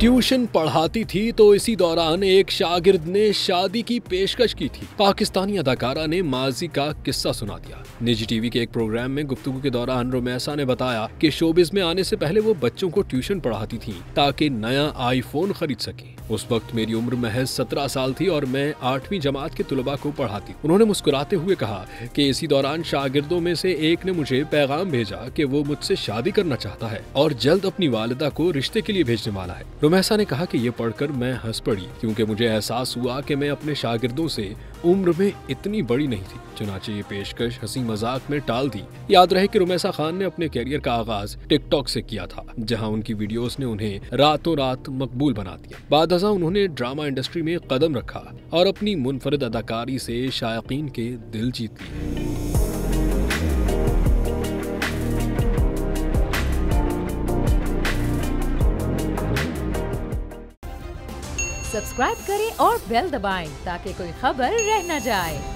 Tuition पढ़ाती थी तो इसी दौरान एक शागिर्द ने शादी की पेशकश की थी। पाकिस्तानी अदाकारा ने माजी का किस्सा सुना दिया। निजी टीवी के एक प्रोग्राम में गुफ्तगू के दौरान रुमैसा ने बताया कि शोबिज में आने से पहले वो बच्चों को ट्यूशन पढ़ाती थी ताकि नया आईफोन खरीद सके। उस वक्त मेरी उम्र महज 17 साल थी और मैं 8वीं जमात के तुलबा को पढ़ाती। उन्होंने मुस्कुराते हुए कहा कि इसी दौरान शागिर्दों में से एक ने मुझे पैगाम भेजा कि वो मुझसे शादी करना चाहता है और जल्द अपनी वालिदा को रिश्ते के लिए भेजने वाला है। रुमैसा ने कहा कि ये पढ़कर मैं हंस पड़ी क्योंकि मुझे एहसास हुआ कि मैं अपने शागिर्दों से उम्र में इतनी बड़ी नहीं थी। चुनाचे ये पेशकश हंसी मजाक में टाल दी। याद रहे कि रुमैसा खान ने अपने कैरियर का आगाज टिकटॉक से किया था, जहां उनकी वीडियोस ने उन्हें रातों रात मकबूल बना दिया। बाद अज़ां उन्होंने ड्रामा इंडस्ट्री में कदम रखा और अपनी मुनफरिद अदाकारी से शायकीन के दिल जीत लिए। सब्सक्राइब करें और बेल दबाएं ताकि कोई खबर रह न जाए।